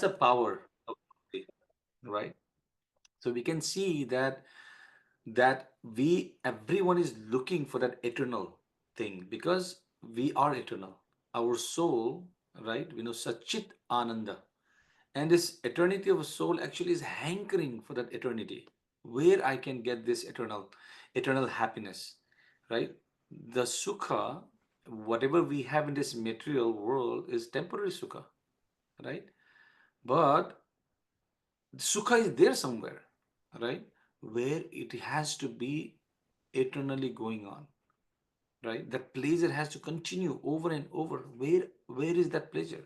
a power of bhakti, right? So we can see that we everyone is looking for that eternal thing because we are eternal. Our soul, right? We know Sachit Ananda. And this eternity of a soul actually is hankering for that eternity, where I can get this eternal happiness, right? The sukha, whatever we have in this material world, is temporary sukha, right? But sukha is there somewhere, right? Where it has to be eternally going on, right? That pleasure has to continue over and over. Where is that pleasure?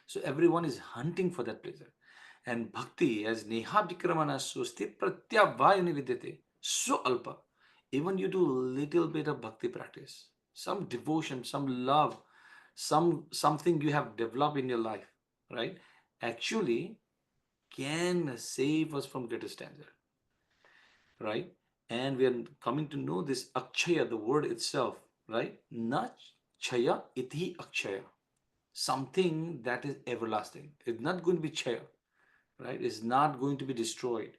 So everyone is hunting for that pleasure. And bhakti, as neha vikramana susti pratyavayani vidyate, so alpa. Even you do little bit of bhakti practice, some devotion, some love, something you have developed in your life, right? Actually can save us from greatest danger, right? And we are coming to know this akshaya, the word itself, right? Na chaya iti akshaya. Something that is everlasting. It's not going to be chaya, right? It's not going to be destroyed.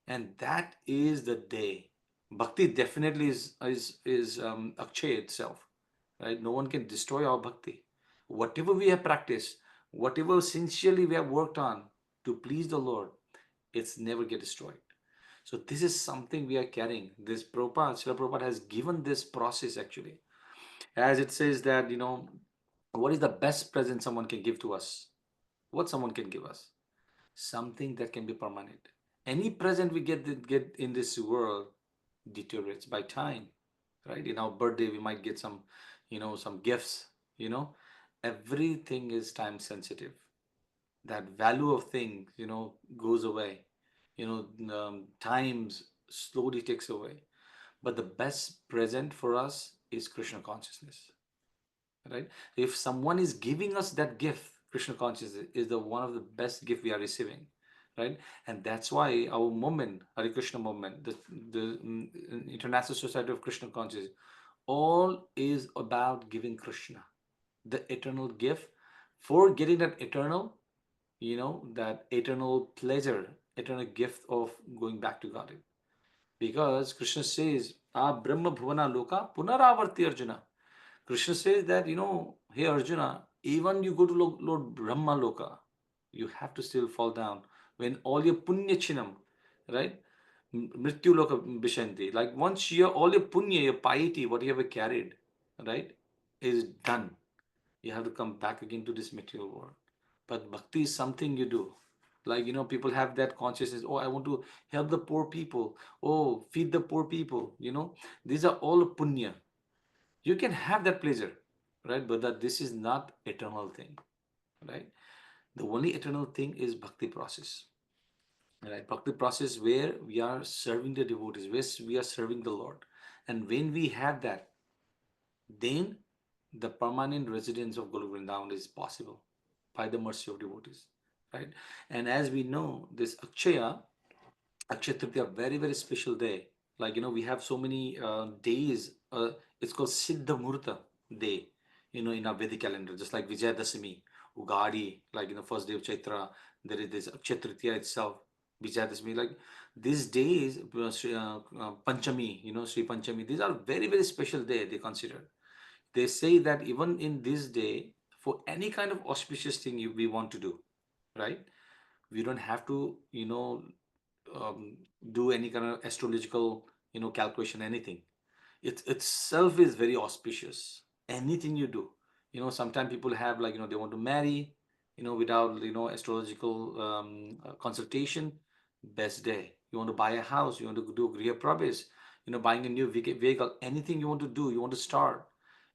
And that is the day. Bhakti definitely is akshaya itself, right? No one can destroy our bhakti. Whatever we have practiced, whatever sincerely we have worked on to please the Lord, it's never get destroyed. So this is something we are carrying. This Prabhupada, Srila Prabhupada has given this process actually. As it says that, what is the best present someone can give to us? What someone can give us? Something that can be permanent. Any present we get in this world deteriorates by time, right? In our birthday, we might get some gifts, you know. Everything is time sensitive. That value of things, goes away. Times slowly takes away. But the best present for us is Krishna consciousness, right? If someone is giving us that gift, Krishna consciousness is the one of the best gift we are receiving, right? And that's why our movement, Hare Krishna movement, the International Society of Krishna Consciousness, all is about giving Krishna the eternal gift. For getting that eternal, that eternal pleasure, eternal gift of going back to God. Because Krishna says, "Ah Brahma Bhuvana Loka Punaravarti Arjuna." Krishna says that, hey Arjuna, even you go to Lord Brahma Loka, you have to still fall down when all your punya chinam, right? Mrityu Loka Bishanti. Like once all your punya, your piety, what you have carried, right, is done. You have to come back again to this material world. But bhakti is something you do. Like, people have that consciousness. Oh, I want to help the poor people. Oh, feed the poor people. These are all punya. You can have that pleasure, right? But that this is not eternal thing, right? The only eternal thing is bhakti process, right? Bhakti process where we are serving the devotees, where we are serving the Lord. And when we have that, then the permanent residence of Guru Vrindavan is possible by the mercy of devotees, right? And as we know, this Akshaya Tritiya, very, very special day. Like, we have so many days. It's called Siddha Murta day, in our Vedic calendar, just like Vijayadashami, Ugadi, like, first day of Chaitra. There is this Akshaya Tritiya itself, Vijayadashami. Like, these days, Panchami, Sri Panchami, these are very, very special day they consider. They say that even in this day, for any kind of auspicious thing we want to do, right? We don't have to, um, do any kind of astrological, calculation, anything. It itself is very auspicious. Anything you do, sometimes people have like, they want to marry, without, astrological consultation. Best day. You want to buy a house, you want to do griha pravesh, buying a new vehicle, anything you want to do, you want to start.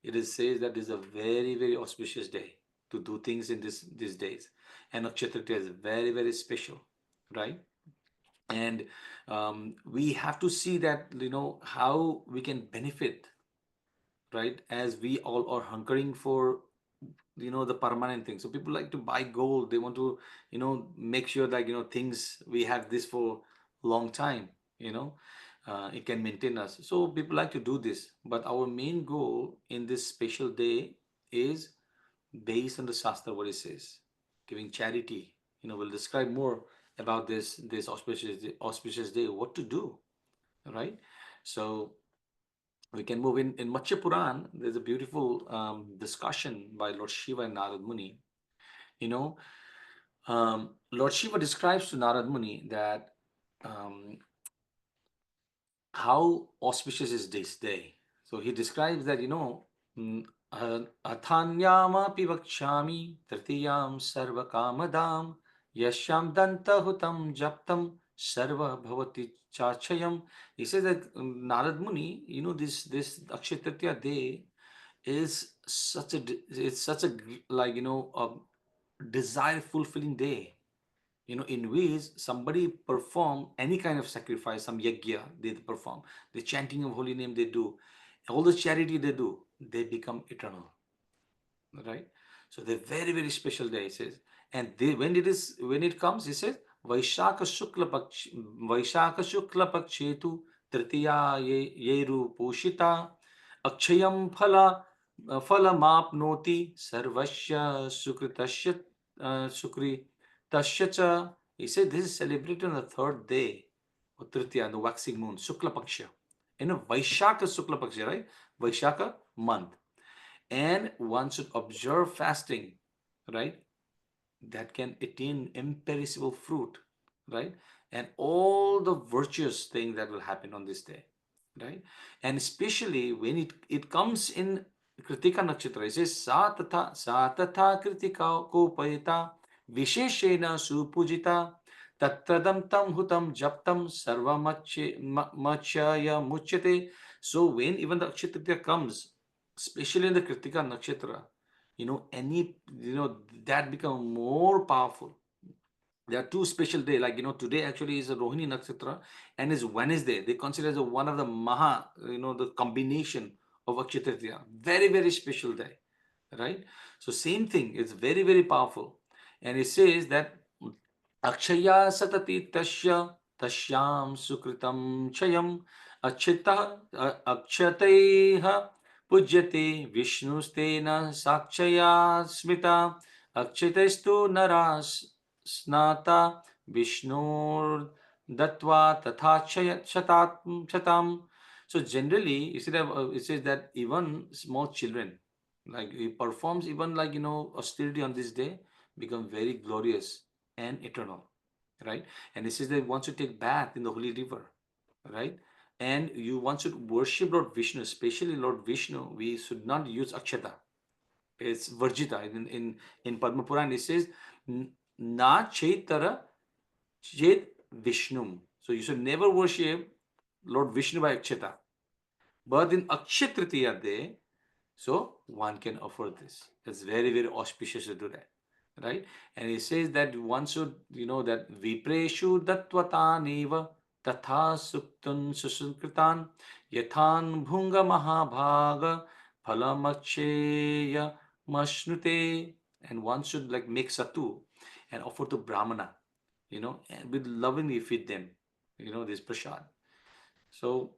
It is says that this is a very, very auspicious day to do things in these days. And Nakshatra is very, very special, right? And we have to see that, how we can benefit, right? As we all are hunkering for, the permanent thing. So people like to buy gold. They want to, make sure that, things we have this for long time, it can maintain us. So people like to do this, but our main goal in this special day is based on the shastra, what it says, giving charity, We'll describe more about this auspicious day, what to do, right? So we can move in Matsya Puran. There's a beautiful discussion by Lord Shiva and Narad Muni. You know, Lord Shiva describes to Narad Muni that um, how auspicious is this day. So he describes that, Athanyama pivakshami tritiyam sarva kamadam yasham dantahutam japtam sarva bhavati chachayam. He says that Narad Muni, this Akshaya Tritiya day is it's such a like a desire fulfilling day, in which somebody perform any kind of sacrifice, some yajna they perform, the chanting of holy name they do, all the charity they do, they become eternal, right? So they're very, very special day, he says. And when it comes, he says, Vaishaka Shukla Paksh Vaishaka Shukla Pakshetu Tritiya Yeru Pushita Akshayam Phala Mapnoti Sarvasya Sukritasya Sukritasya Cha. He said this is celebrated on the third day of Tritiya, the waxing moon, Shukla Paksha. Vaishaka Shukla Paksha, right? Vaishaka month. And one should observe fasting, right? That can attain imperishable fruit, right? And all the virtuous things that will happen on this day, right? And especially when it comes in Kritika Nakshatra, it says sa tatha Kritika kopayita visheshena supujita tattradam tam hutam japtam sarva machaya muchyate. So when even the Akshaya comes, especially in the Kritika Nakshatra, any that become more powerful. There are two special days, like today actually is a Rohini Nakshatra and is Wednesday. They consider as one of the the combination of Akshaya Tritiya. Very, very special day, right? So same thing, it's very, very powerful. And it says that Akshaya Satati Tashyam Sukritam Chayam Akshateha Pujyate Vishnustena Sakshaya Smita Akshitestu Naras Snata Vishnur Datva Tatha Shatam. So generally, it says that even small children, like he performs even like austerity on this day, become very glorious and eternal, right? And it says that once you take bath in the holy river, right? And you once should worship Lord Vishnu, especially Lord Vishnu, we should not use akshata. It's Varjita. In Padma Puran, it says, Na Chaitara Chet Vishnum. So you should never worship Lord Vishnu by Akshata. But in Akshaya Tritiya day, so one can afford this. It's very, very auspicious to do that. Right? And he says that one should, that Vipreshu Dattvataneva Tatha Suktun Susunkritan Yathan Bhunga Mahabhaga Phalamaksheya Mashnute. And one should like make satu and offer to Brahmana, and with lovingly feed them, this prasad. So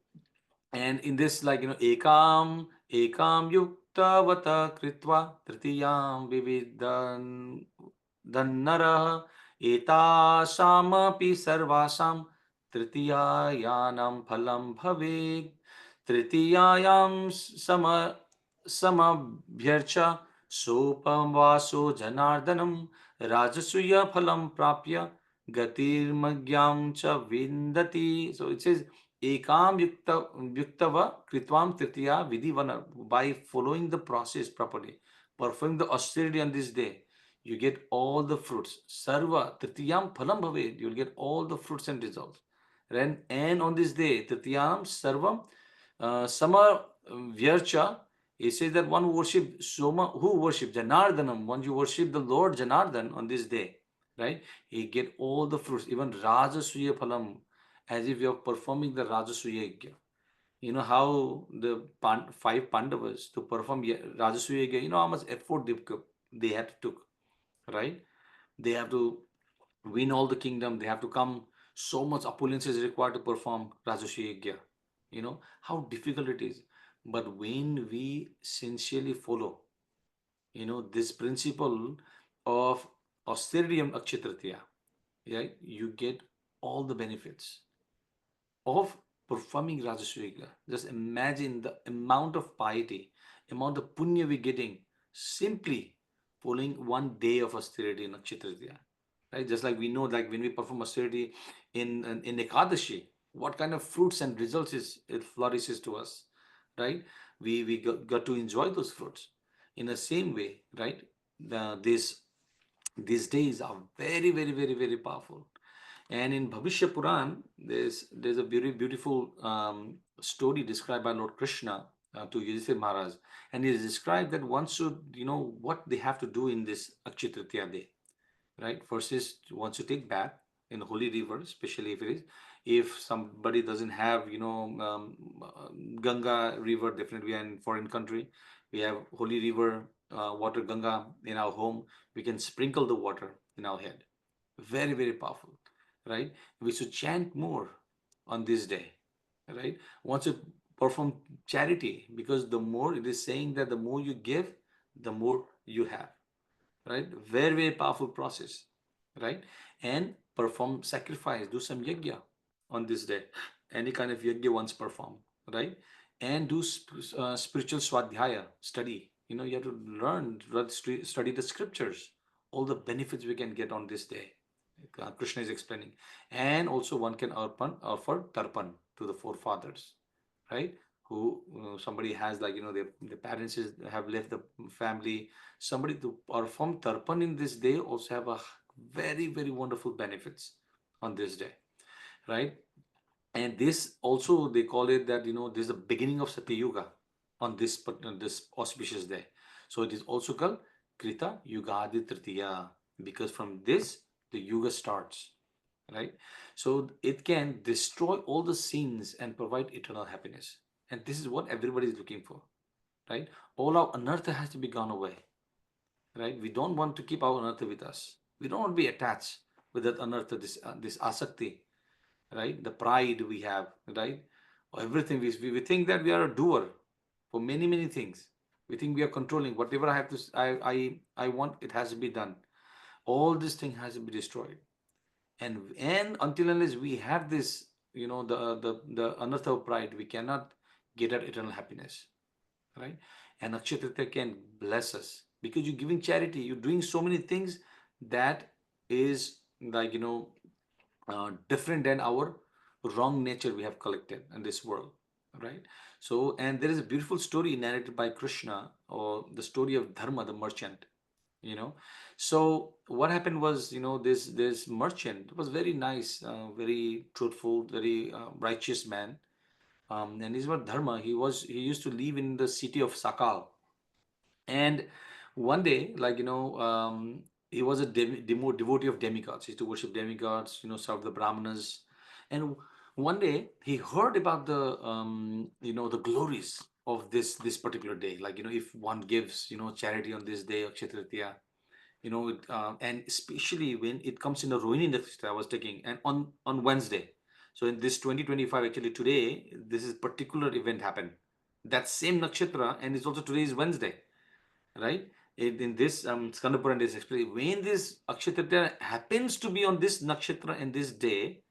and in this, like, ekam yuktavata kritva tritiyam vividan dannara etasamapi sarvasam tritiyayanam phalam bhaved tritiyayam samabhyarcha sopamvaso janardanam rajasuya phalam prapya gatirmagyam cha vindati. So it says Ekam yuktava kritvam tritiya vidivana. By following the process properly, performing the austerity on this day, you get all the fruits. Sarva tritiyam phalam bhaved. You will get all the fruits and results. And on this day, tritiyam sarvam sama vyarcha. It says that one worship Soma, who worship Janardanam, once you worship the Lord Janardan on this day, right? He get all the fruits, even Rajasuya Phalam, as if you're performing the Rajasuya Yajna. You know how the five Pandavas to perform Rajasuya Yajna, how much effort they had to took, right? They have to win all the kingdom, they have to come, so much opulence is required to perform Rajasuya Yajna. How difficult it is. But when we sincerely follow, this principle of austerity of Akshaya Tritiya, right? You get all the benefits of performing Rajaswika. Just imagine the amount of piety, amount of punya we're getting simply following one day of austerity in Akshaya Tritiya. Right? Just like we know, like when we perform austerity in Ekadashi, what kind of fruits and results it flourishes to us, right? We got to enjoy those fruits. In the same way, right? These days are very, very, very, very powerful. And in Bhavishya Puran, there's a very beautiful story described by Lord Krishna to Yudhishthira Maharaj, and it is described that one should, what they have to do in this Akshaya Tritiya day, right? First is once you take bath in a holy river, especially if somebody doesn't have, Ganga river, definitely we are in foreign country, we have holy river, water Ganga in our home, we can sprinkle the water in our head. Very, very powerful, right? We should chant more on this day, right? Once you perform charity, because the more it is saying that the more you give, the more you have, right? Very, very powerful process, right? And perform sacrifice, do some yajna on this day. Any kind of yajna once perform, right? And do spiritual swadhyaya, study. You have to learn, study the scriptures, all the benefits we can get on this day. Krishna is explaining. And also one can offer tarpan to the forefathers, right? Who somebody has, like, their parents have left the family, somebody to perform tarpan in this day also have a very, very wonderful benefits on this day, right? And this also they call it that, this is the beginning of Satya Yuga on this auspicious day. So it is also called Krita Yugadi Tritiya, because from this the Yuga starts, right? So it can destroy all the sins and provide eternal happiness. And this is what everybody is looking for, right? All our anartha has to be gone away, right? We don't want to keep our anartha with us. We don't want to be attached with that anartha, this asakti, right? The pride we have, right? Everything we think that we are a doer for many, many things. We think we are controlling whatever I have to. I want it has to be done. All this thing has to be destroyed. And until unless we have this, the anartha of pride, we cannot get at eternal happiness, right? And Akshaya Tritiya can bless us because you're giving charity, you're doing so many things that is like, different than our wrong nature we have collected in this world, right? So, and there is a beautiful story narrated by Krishna, or the story of Dharma, the merchant, you know. So what happened was, this merchant was very nice, very truthful, very righteous man, and his word Dharma. He used to live in the city of Sakal, and one day, like, he was a devotee of demigods. He used to worship demigods, serve the brahmanas. And one day he heard about the glories of this particular day. Like, if one gives, charity on this day of Kshatriya, and especially when it comes in the Rohini Nakshatra I was taking, and on Wednesday. So in this 2025, actually today, this is particular event happened. That same nakshatra, and it's also today is Wednesday, right? In this Skandapura is explained when this Akshaya happens to be on this nakshatra and this day,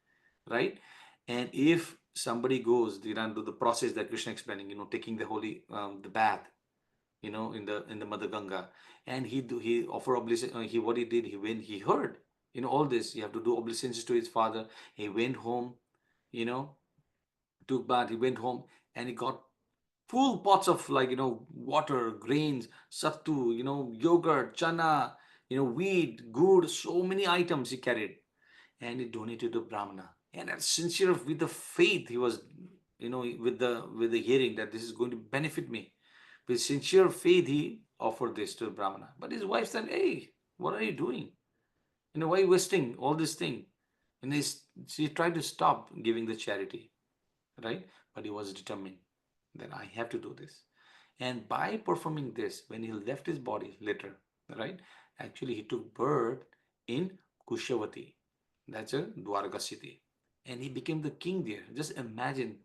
right? And if somebody goes, do the process that Krishna explaining, taking the holy the bath, in the Mother Ganga, and he offer obeisance. He what he did, when he heard, all this, you have to do obeisances to his father. He went home, you know, took bath. He went home and he got full pots of, like, water, grains, sattu, yogurt, chana, wheat, good, so many items he carried, and he donated to Brahmana. And as sincere with the faith he was, with the hearing that this is going to benefit me. With sincere faith he offered this to Brahmana. But his wife said, "Hey, what are you doing? Why are you wasting all this thing?" And she tried to stop giving the charity, right? But he was determined that I have to do this. And by performing this, when he left his body later, right, actually he took birth in Kushavati. That's a Dwarka city. And he became the king there. Just imagine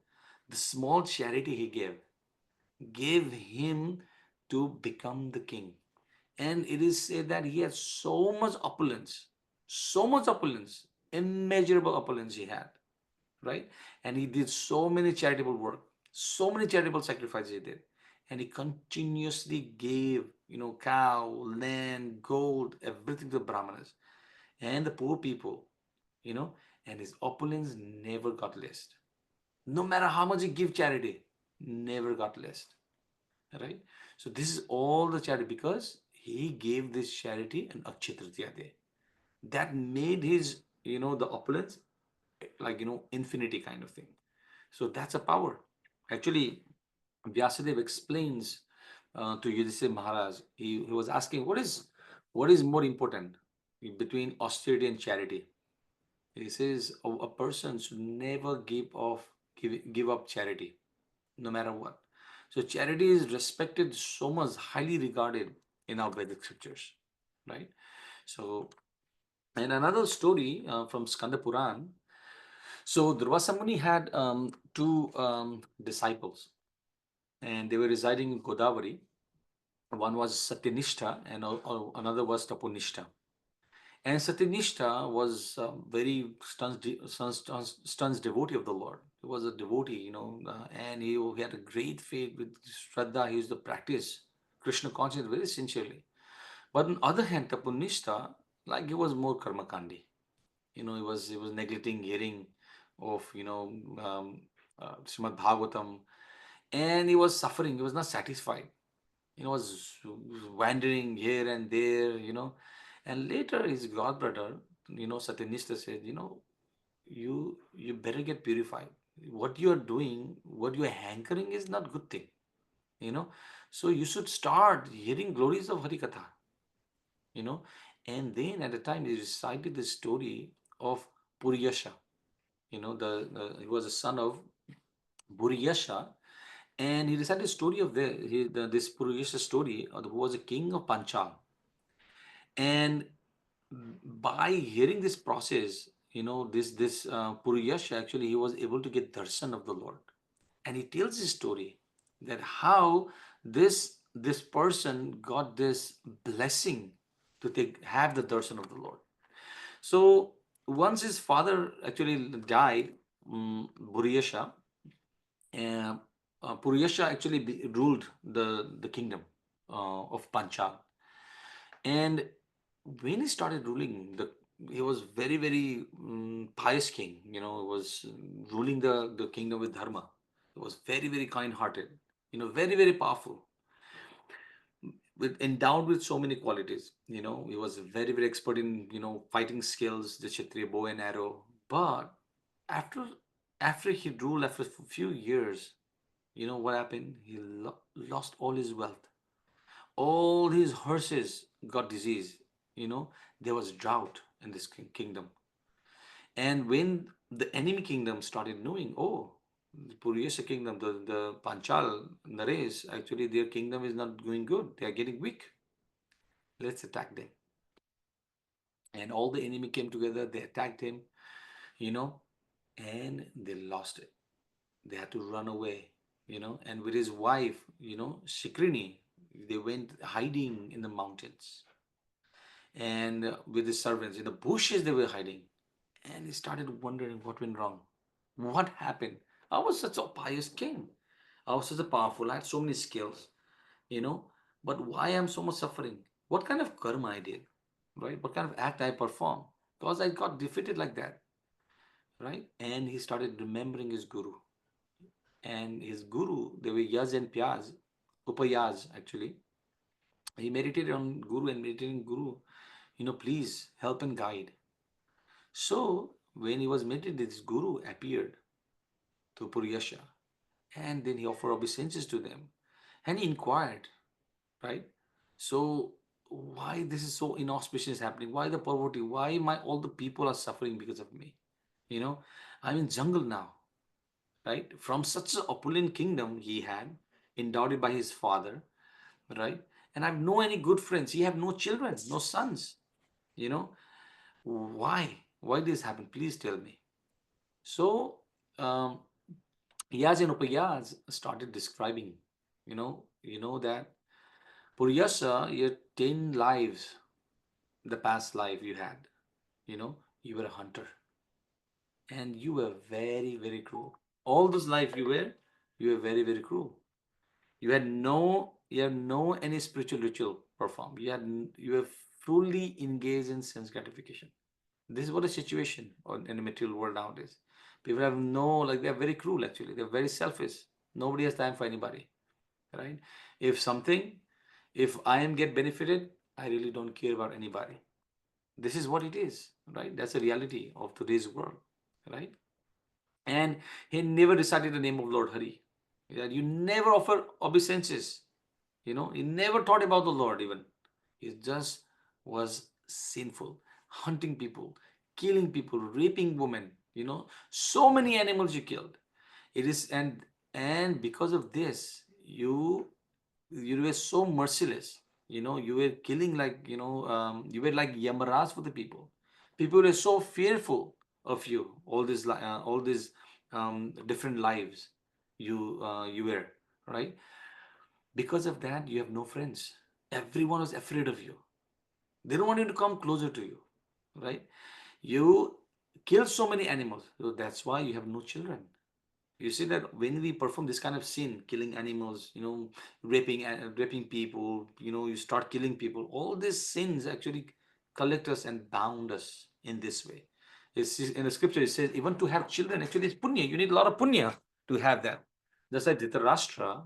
the small charity he gave him to become the king. And it is said that he had so much opulence, immeasurable opulence he had, right? And he did so many charitable work, so many charitable sacrifices he did. And he continuously gave, cow, land, gold, everything to the Brahmanas and the poor people, you know, and his opulence never got less. No matter how much he give charity, never got less, right? So this is all the charity because he gave this charity on Akshaya Tritiya day. That made his, the opulence like, infinity kind of thing. So that's a power. Actually, Vyasadeva explains to Yudhisthira Maharaj, he was asking, what is more important between austerity and charity? He says a person should never give up charity, no matter what. So charity is respected so much, highly regarded in our Vedic scriptures, right? So, and another story from Skanda Puran. So Durvasa Muni had two disciples, and they were residing in Godavari. One was Satyanishta, and another was Taponishta. And Satyanishta was very stuns devotee of the Lord. He was a devotee, and he had a great faith with Shraddha. He used to practice Krishna consciousness very sincerely. But on the other hand, Tapunishta, like he was more karmakandi. He was neglecting hearing of Srimad Bhagavatam, and he was suffering. He was not satisfied. Was wandering here and there. And later his godbrother, Satyanista said, you better get purified. What you are doing, what you are hankering is not good thing. You know, so you should start hearing glories of Harikatha. You know, and then at the time he recited the story of Puriyasha. He was a son of Buriyasha, and he recited the story of this Puriyasha story, who was a king of Panchal. And by hearing this process, this Puriyasha, actually he was able to get darshan of the Lord, and he tells his story that how this person got this blessing to have the darshan of the Lord. So once his father actually died, Buriyasha, uh, Puriyasha actually ruled the kingdom of Panchal. And when he started ruling, he was very, very pious king. He was ruling the kingdom with dharma. He was very, very kind-hearted. Very, very powerful, endowed with so many qualities. He was very, very expert in fighting skills, the Kshatriya bow and arrow. But after after he ruled after a few years, what happened? He lost all his wealth. All his horses got disease. There was drought in this kingdom. And when the enemy kingdom started knowing, oh, the Puriyasha kingdom, the Panchal, Naresh, actually their kingdom is not going good. They are getting weak. Let's attack them. And all the enemy came together. They attacked him, you know, and they lost it. They had to run away, and with his wife, Shikrini, they went hiding in the mountains. And with his servants in the bushes, they were hiding. And he started wondering what went wrong. What happened? I was such a pious king. I was such a powerful. I had so many skills, you know. But why I'm so much suffering? What kind of karma I did, right? What kind of act I performed? Because I got defeated like that, right? And he started remembering his guru. And his guru, they were Yaz and Pyaz, Upayaz actually. He meditated on Guru and meditating Guru, please help and guide. So when he was meditating, this Guru appeared to Puriyasha, and then he offered obeisances to them. And he inquired, right? So why this is so inauspicious happening? Why the poverty? Why my all the people are suffering because of me? You know, I'm in jungle now, right? From such an opulent kingdom he had, endowed by his father, right? And I have no any good friends. He have no children, no sons. You know, why? Why this happened? Please tell me. So um, Yaz and Upayaz started describing, that Puryasa, your 10 lives, the past life you had, you were a hunter and you were very, very cruel. All those life you were very, very cruel. You had no any spiritual ritual performed. You were fully engaged in sense gratification. This is what a situation in the material world nowadays. People have no, like they're very cruel actually. They're very selfish. Nobody has time for anybody, right? If something, if I am get benefited, I really don't care about anybody. This is what it is, right? That's the reality of today's world, right? And he never recited the name of Lord Hari. Yeah, you never offer obeisances. He never thought about the Lord even. He just was sinful, hunting people, killing people, raping women. So many animals you killed. It is and because of this, you were so merciless. You were killing like you were like Yamaraj for the people. People were so fearful of you. All these different lives you were, right. Because of that, you have no friends. Everyone was afraid of you. They don't want you to come closer to you, right? You kill so many animals, so that's why you have no children. You see that when we perform this kind of sin, killing animals, raping people, you start killing people. All these sins actually collect us and bound us in this way. In the scripture, it says even to have children, actually, it's punya. You need a lot of punya to have that. Just like Dhritarashtra,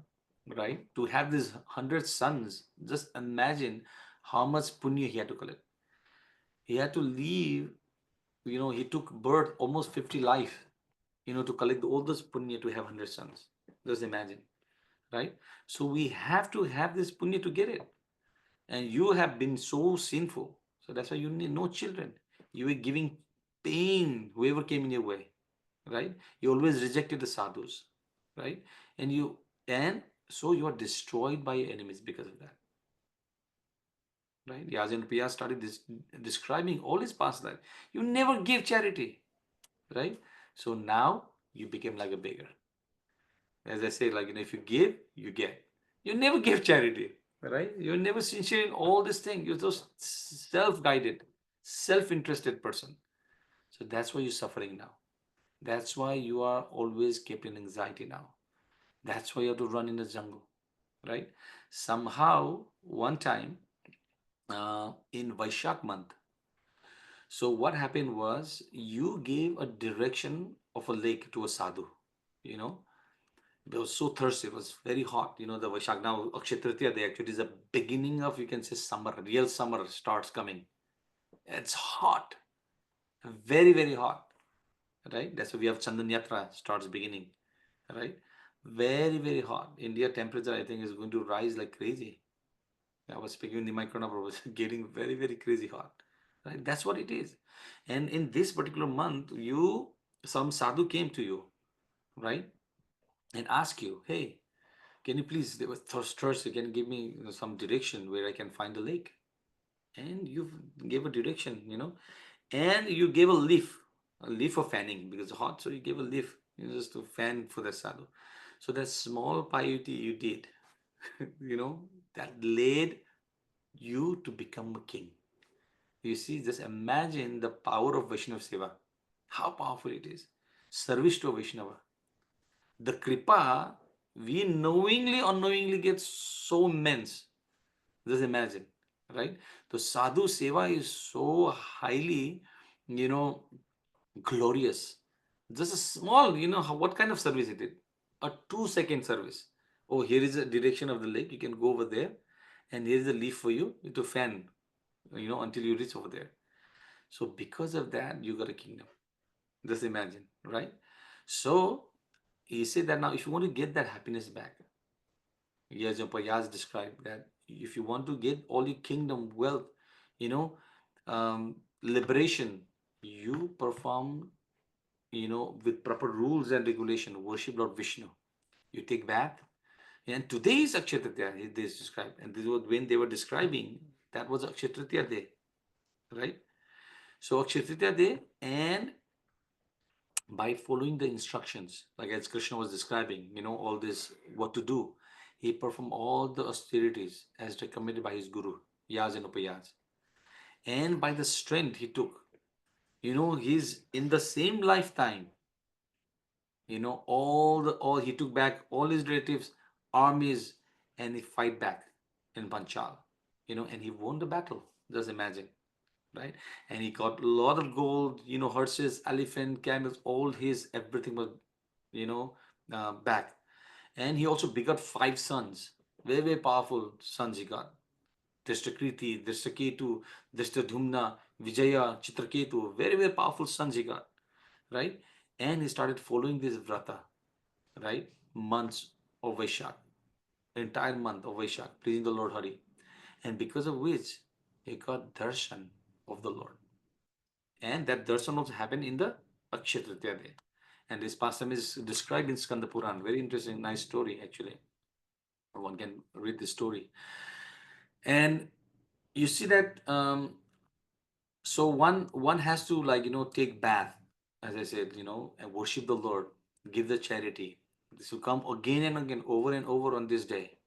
right? To have these 100 sons, just imagine how much punya he had to collect. He had to leave. He took birth almost 50 life to collect all this punya to have 100 sons. Just imagine, right? So we have to have this punya to get it. And you have been so sinful. So that's why you need no children. You were giving pain whoever came in your way, right? You always rejected the sadhus, right? And so you are destroyed by your enemies because of that, right? Yajan Priya started describing all his past life. You never gave charity, right? So now you became like a beggar. As I say, like, if you give, you get. You never give charity, right? You're never sincere in all this thing. You're just self-guided, self-interested person. So that's why you're suffering now. That's why you are always kept in anxiety now. That's why you have to run in the jungle, right? Somehow, one time in Vaishak month, so what happened was you gave a direction of a lake to a sadhu, you know, it was so thirsty. It was very hot. The Vaishak now, Akshaya Tritiya Day actually is the beginning of, you can say, summer. Real summer starts coming. It's hot, very, very hot, right? That's why we have Chandan Yatra starts beginning, right? Very, very hot. India temperature, I think, is going to rise like crazy. I was speaking in the micronav, was getting very, very crazy hot, right? That's what it is. And in this particular month, some sadhu came to you, right? And ask you, hey, can you please, there was thirsty, can you give me some direction where I can find the lake? And you gave a direction, and you gave a leaf of fanning because it's hot, so you gave a leaf, just to fan for the sadhu. So that small piety you did, that led you to become a king. You see, just imagine the power of Vaishnava Seva, how powerful it is. Service to a Vaishnava. The kripa, we knowingly, unknowingly get so immense. Just imagine, right? The sadhu seva is so highly, you know, glorious. Just a small, what kind of service it is? A 2-second service. Oh, here is the direction of the lake. You can go over there, and here is a leaf for you to fan, until you reach over there. So because of that, you got a kingdom. Just imagine, right? So he said that now, if you want to get that happiness back, yes, Payas described that if you want to get all your kingdom wealth, you know, liberation, you perform, with proper rules and regulation, worship Lord Vishnu. You take bath. And today is Akshaya Tritiya, they described. And this was when they were describing, that was Akshaya Tritiya day, right? So Akshaya Tritiya day, and by following the instructions, like as Krishna was describing, all this, what to do. He performed all the austerities as recommended by his guru, Yas and Upayas. And by the strength he took, he's in the same lifetime, all he took back all his relatives, armies, and he fight back in Panchal, and he won the battle. Just imagine, right? And he got a lot of gold, horses, elephant, camels, all his everything was, you know, back. And he also begot five sons, very, very powerful sons he got. Drishtakriti, Drishtaketu, Drishtadhumna, Vijaya, Chitraketu, very, very powerful sons he got, right? And he started following this vrata, right? Months of Vaishak, entire month of Vaishak, pleasing the Lord Hari. And because of which he got darshan of the Lord. And that darshan also happened in the Akshaya Tritiya day. And this pastime is described in Skanda Puran. Very interesting, nice story actually. One can read this story. And you see that so one has to take bath, as I said, and worship the Lord, give the charity. This will come again and again, over and over on this day,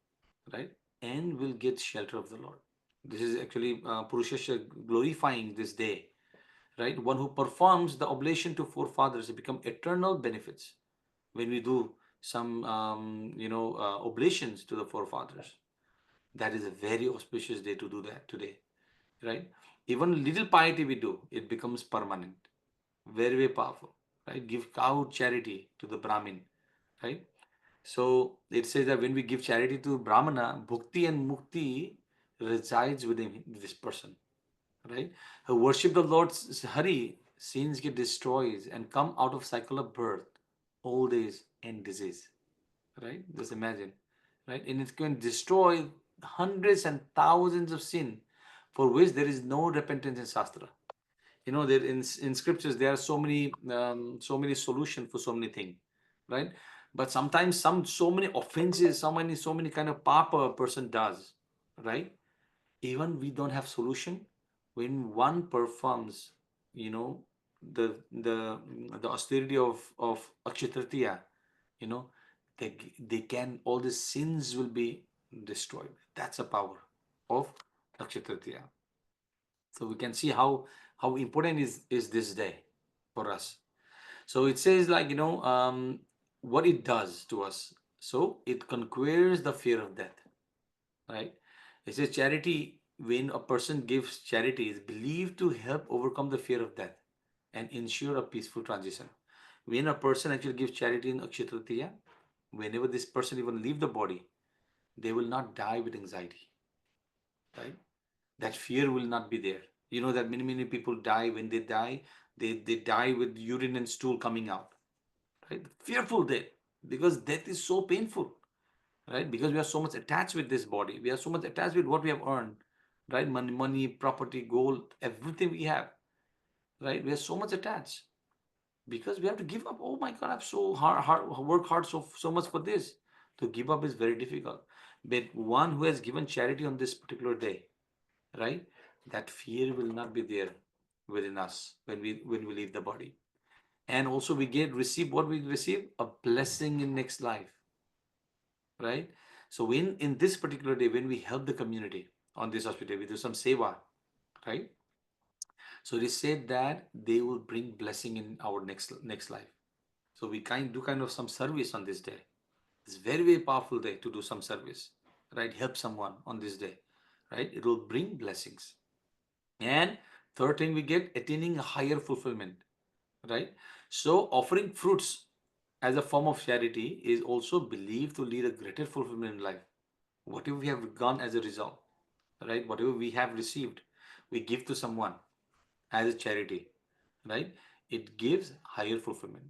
right? And will get shelter of the Lord. This is actually Purushasha glorifying this day, right? One who performs the oblation to forefathers become eternal benefits when we do some oblations to the forefathers. That is a very auspicious day to do that today, right? Even little piety we do, it becomes permanent. Very, very powerful, right? Give cow charity to the Brahmin, right? So it says that when we give charity to Brahmana, bhukti and mukti resides within this person, right? Who worship the Lord Hari, sins get destroyed and come out of cycle of birth, old age, and disease, right? Just imagine, right? And it can destroy hundreds and thousands of sin for which there is no repentance in Shastra. There in scriptures there are so many solutions for so many things, right? But sometimes so many offenses, so many kind of papa a person does, right? Even we don't have solution. When one performs, you know the austerity of Akshaya Tritiya, you know they can, all the sins will be destroyed. That's the power of Akshaya Tritiya. So we can see how important is this day for us. So it says, what it does to us. So it conquers the fear of death, right? It says charity, when a person gives charity, is believed to help overcome the fear of death and ensure a peaceful transition. When a person actually gives charity in Akshaya Tritiya, whenever this person even leave the body, they will not die with anxiety, right? That fear will not be there. You know that many people die. When they die, they die with urine and stool coming out, right? Fearful death, because death is so painful, right? Because we are so much attached with this body, we are so much attached with what we have earned, right? Money, property, gold, everything we have, right? We are so much attached because we have to give up. Oh my God, I've so hard work hard so much for this. To give up is very difficult. But one who has given charity on this particular day, right? That fear will not be there within us when we leave the body. And also we get receive what we receive, a blessing in next life, right? So in this particular day, when we help the community on this hospital, we do some seva, right? So it is said that they will bring blessing in our next life. So we kind of some service on this day. It's very, very powerful day to do some service, right? Help someone on this day, right? It will bring blessings. And third thing, we get attaining a higher fulfillment, right? So offering fruits as a form of charity is also believed to lead a greater fulfillment in life. Whatever we have gone as a result, right? Whatever we have received, we give to someone as a charity, right? It gives higher fulfillment.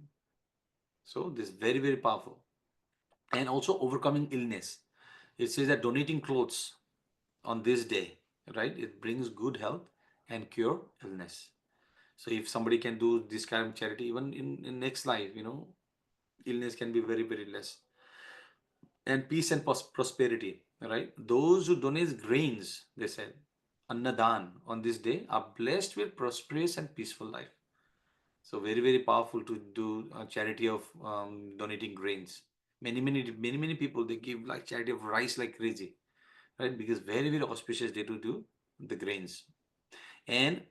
So this is very, very powerful. And also overcoming illness. It says that donating clothes on this day, right? It brings good health and cure illness. So if somebody can do this kind of charity, even in next life, illness can be very, very less. And peace and prosperity, right? Those who donate grains, they said, annadan on this day are blessed with prosperous and peaceful life. So very, very powerful to do a charity of donating grains. Many people, they give like charity of rice like crazy, right? Because very, very auspicious day to do the grains. And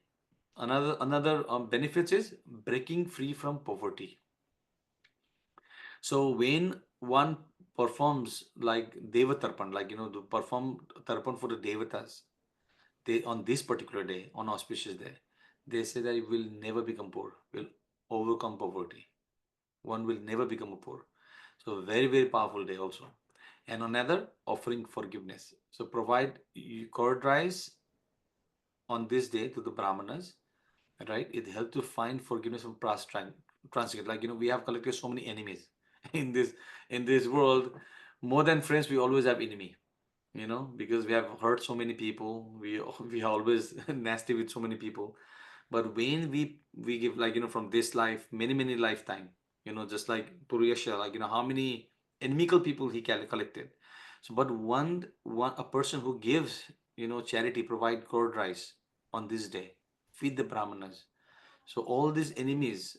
another benefits is breaking free from poverty. So when one performs like Devatarpan, like to perform Tarpan for the Devatas, they on this particular day, on auspicious day, they say that it will never become poor, will overcome poverty. One will never become a poor. So very, very powerful day also. And another, offering forgiveness. So provide curd rice on this day to the Brahmanas, right? It helped to find forgiveness from past transgression. Like we have collected so many enemies in this world. More than friends, we always have enemy. Because we have hurt so many people. We are always nasty with so many people. But when we give, like from this life, many lifetime, just like Puriyasha, like how many inimical people he collected. So but one a person who gives charity, provide curd rice on this day, feed the brahmanas, so all these enemies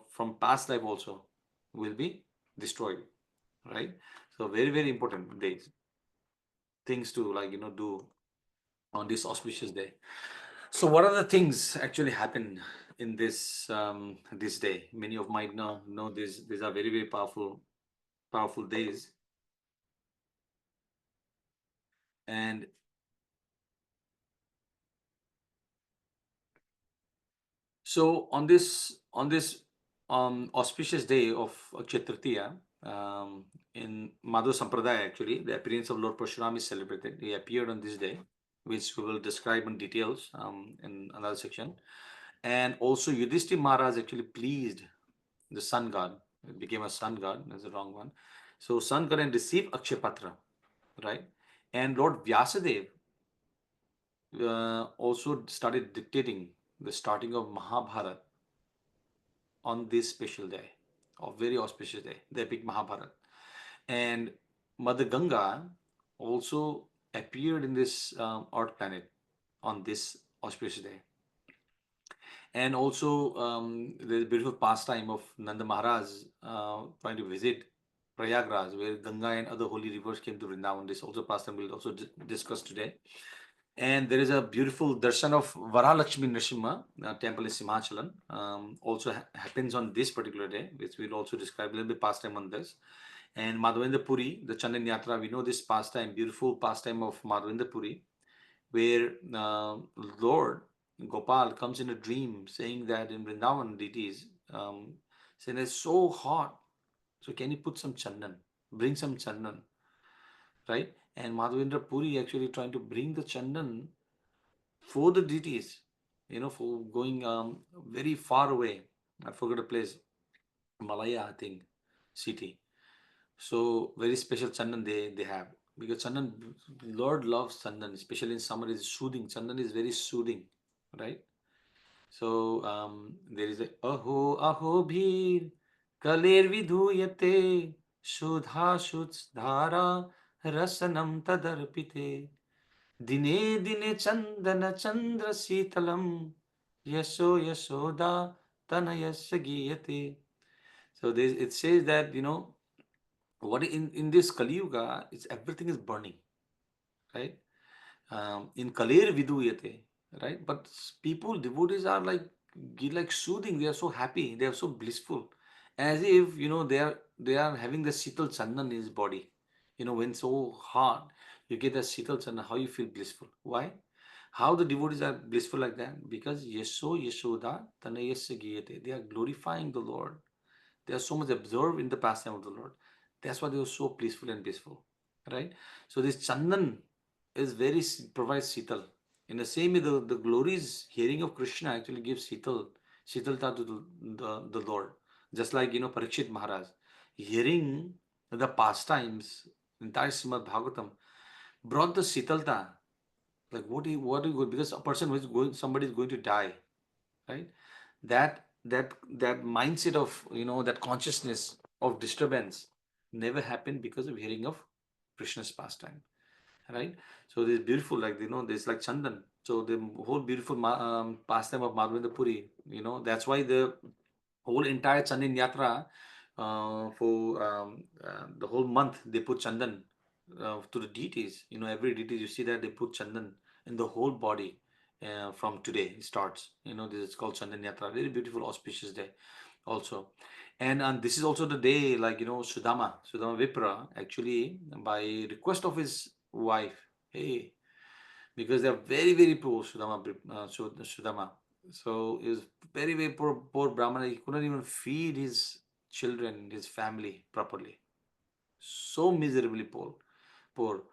from past life also will be destroyed, right? So very, very important days, things to like do on this auspicious day. So what are the things actually happen in this day? Many of might know this. These are very, very powerful days. And so on this auspicious day of Akshaya Tritiya, in Madhva Sampradaya, actually, the appearance of Lord Parashurama is celebrated. He appeared on this day, which we will describe in details in another section. And also Yudhishthira Maharaj actually pleased the sun god. It became a sun god. That's the wrong one. So sun god and received Akshaya Patra, right? And Lord Vyasadeva also started dictating the starting of Mahabharata on this special day, a very auspicious day, the epic Mahabharata. And Mother Ganga also appeared in this earth planet on this auspicious day. And also, there's a beautiful pastime of Nanda Maharaj trying to visit Prayagraj, where Ganga and other holy rivers came to Vrindavan. This also pastime we'll also discuss today. And there is a beautiful darshan of Varahalakshmi Nrsimha temple in Simhachalam. Also happens on this particular day, which we'll also describe a little bit pastime on this. And Madhavendra Puri, the Chandan Yatra, we know this pastime, beautiful pastime of Madhavendra Puri, where Lord Gopal comes in a dream saying that in Vrindavan deities, saying it's so hot, so can you put some chandan, bring some chandan, right? And Madhavendra Puri actually trying to bring the chandan for the deities, for going very far away. I forgot a place, Malaya, I think, city. So very special chandan they have, because chandan, Lord loves chandan, especially in summer. Is soothing. Chandan is very soothing, right? So there is a aho aho bhir kaler vidhuyate shudha shuds dhara rasanam tadarpite dine dine chandana chandra sitalam yasho yashoda tanayasya giyate. So it says that what in this Kali Yuga, it's everything is burning, right? In Kalir Viduyate, right? But people, devotees are like soothing. They are so happy. They are so blissful, as if they are having the Sital Chandan in his body. When so hard, you get the Sital Chandan. How you feel blissful? Why? How the devotees are blissful like that? Because Yesho Yeshoda Tanayasya Giyate. They are glorifying the Lord. They are so much absorbed in the pastime of the Lord. That's why they were so peaceful and peaceful, right? So this Chandan is provides Sital. In the same way, the glories hearing of Krishna actually gives Sitalta to the Lord. Just like Parikshit Maharaj, hearing the pastimes, entire Srimad Bhagavatam brought the Sitalta. Like what because a person who is going, somebody is going to die, right? That mindset of that consciousness of disturbance never happened because of hearing of Krishna's pastime, right? So this beautiful, like this like Chandan. So the whole beautiful pastime of Madhavendra Puri, that's why the whole entire Chandan Yatra for the whole month they put chandan to the deities. Every deity you see that they put chandan in the whole body. From today it starts. This is called Chandan Yatra. Very beautiful, auspicious day also. And this is also the day, like, Sudama Vipra, actually, by request of his wife, hey, because they are very, very poor, Sudama. So he was very, very poor Brahmana. He couldn't even feed his children, his family properly. So miserably poor.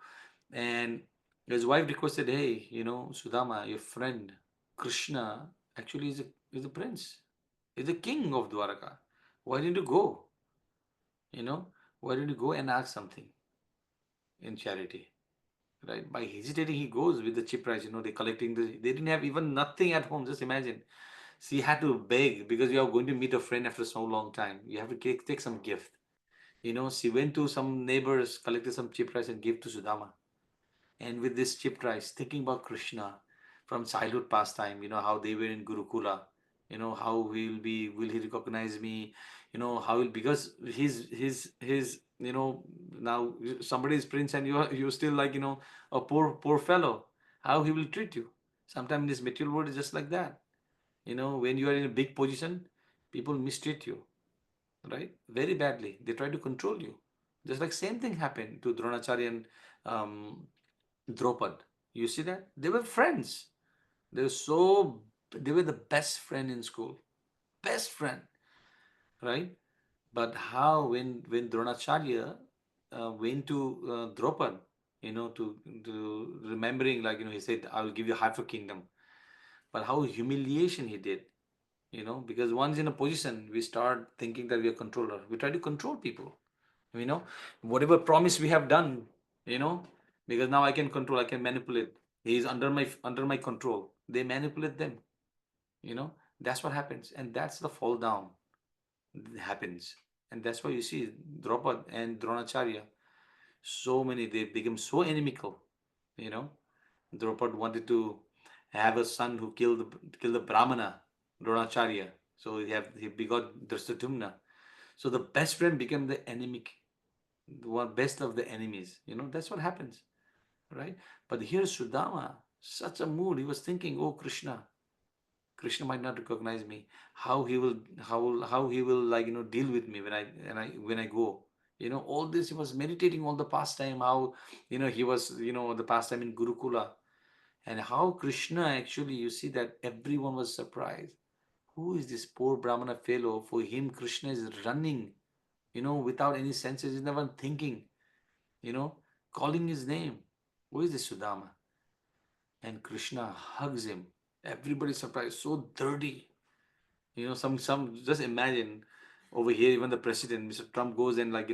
And his wife requested, hey, Sudama, your friend Krishna actually is a prince, is the king of Dwaraka. Why didn't you go? You know, why didn't you go and ask something in charity? Right? By hesitating, he goes with the cheap price. They're collecting they didn't have even nothing at home. Just imagine. She had to beg because you are going to meet a friend after so long time. You have to take some gift. She went to some neighbors, collected some cheap rice and gave to Sudama. And with this chip rice, thinking about Krishna from childhood pastime, how they were in Gurukula, how will he recognize me, how will, because his now somebody is prince and you're still like, a poor fellow, how he will treat you. Sometimes in this material world is just like that. When you are in a big position, people mistreat you, right? Very badly. They try to control you. Just like same thing happened to Dronacharya and um, Draupad. You see that? They were friends. They were so they were the best friend in school. Best friend, right? But how when Dronacharya went to Draupad, to remembering, like, he said, I will give you half a kingdom. But how humiliation he did, because once in a position, we start thinking that we are controller. We try to control people, you know whatever promise we have done, you know because now I can control, I can manipulate. He is under my control. They manipulate them. That's what happens, and that's the fall down happens. And that's why you see Draupad and Dronacharya, so many, they become so inimical. you know Draupad wanted to have a son who killed the Brahmana, Dronacharya. So he begot Drishtadyumna. So the best friend became the enemy, the one best of the enemies. That's what happens, right? But here Sudama, such a mood. He was thinking, oh Krishna might not recognize me. How he will like deal with me when I go. All this he was meditating all the pastime. How he was the pastime in Gurukula, and how Krishna actually, you see that everyone was surprised. Who is this poor Brahmana fellow? For him, Krishna is running, without any senses. He's never thinking, you know, calling his name. Who is this Sudama? And Krishna hugs him. Everybody's surprised. So dirty. Some just imagine over here, even the president, Mr. Trump, goes and like,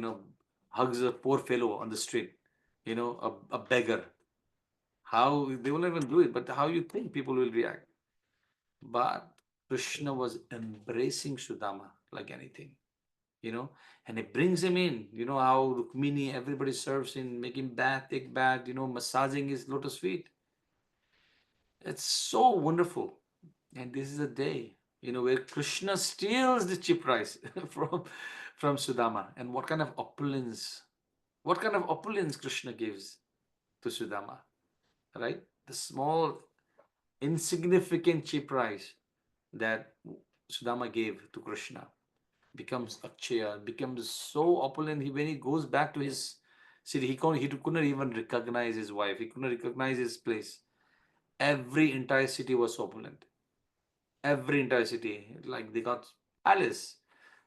hugs a poor fellow on the street, a beggar. How they will not even do it, but how you think people will react? But Krishna was embracing Sudama like anything, you know, and it brings him in. How Rukmini, everybody serves in, making bath, take bath, massaging his lotus feet. It's so wonderful. And this is a day, where Krishna steals the cheap rice from Sudama. And what kind of opulence Krishna gives to Sudama, right? The small, insignificant cheap rice that Sudama gave to Krishna becomes Akshaya, becomes so opulent. When he goes back to his city, he couldn't even recognize his wife. He couldn't recognize his place. Every entire city was opulent. Every entire city, like they got palace,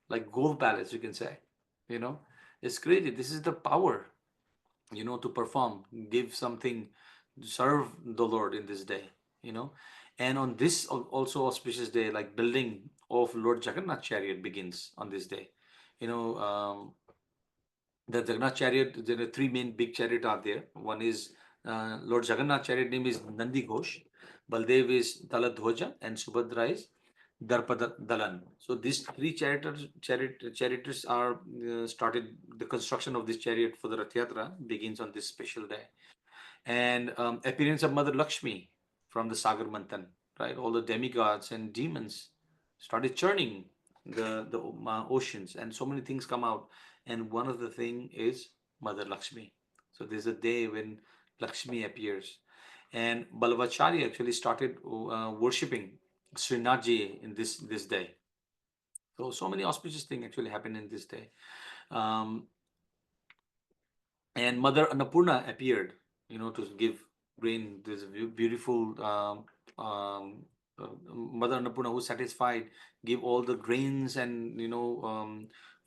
like gold palace, you can say. You know, it's crazy. This is the power, to perform, give something, serve the Lord in this day. You know, and on this also auspicious day, like building of Lord Jagannath chariot begins on this day. You know, the Jagannath chariot, there are three main big chariots are there. One is Lord Jagannath chariot name is Nandi Ghosh, Baldev is Taladhwaja, and Subhadra is Darpada Dalan. So these three chariots are started. The construction of this chariot for the Rath Yatra begins on this special day. And appearance of Mother Lakshmi from the Sagar Manthan, right? All the demigods and demons started churning. the oceans, and so many things come out. And one of the thing is Mother Lakshmi. So there's a day when Lakshmi appears, and Balvacharya actually started worshipping Srinathji in this day. So many auspicious things actually happen in this day. Um, and Mother Annapurna appeared, to give rain. This beautiful Mother Annapurna who satisfied, give all the grains and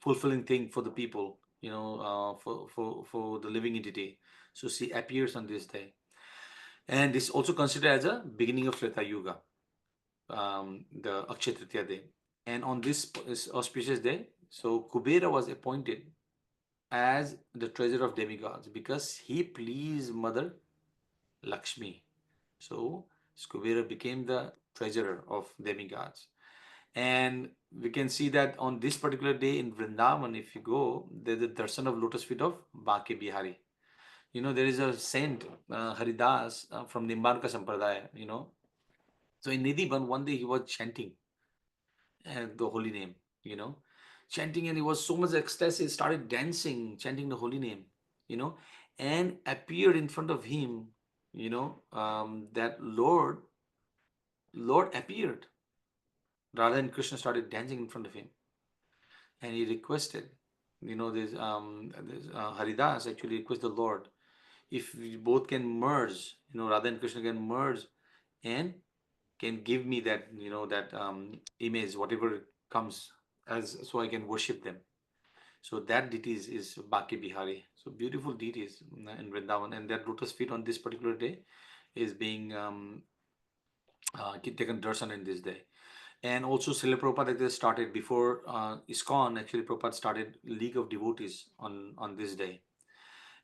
fulfilling thing for the people, for the living entity. So she appears on this day, and this also considered as a beginning of Treta Yuga, the Akshaya Tritiya day. And on this auspicious day, so Kubera was appointed as the treasurer of demigods because he pleased Mother Lakshmi. So Kubera became the treasurer of demigods. And we can see that on this particular day in Vrindavan, if you go, there's the darshan of lotus feet of Bake Bihari. There is a saint, Haridas, from Nimbarka Sampradaya, So in Nidhiban, one day he was chanting the holy name, you know, chanting, and he was so much ecstasy, he started dancing, chanting the holy name, you know, and appeared in front of him, that Lord appeared. Radha and Krishna started dancing in front of him, and he requested, Haridas actually requested the Lord if we both can merge, Radha and Krishna can merge and can give me that, image, whatever comes, as so I can worship them. So that deity is Baki Bihari. So beautiful deities in Vrindavan, and that lotus feet on this particular day is being taken darshan in this day. And also Srila Prabhupada actually started before ISKCON. Actually, Prabhupada started League of Devotees on this day.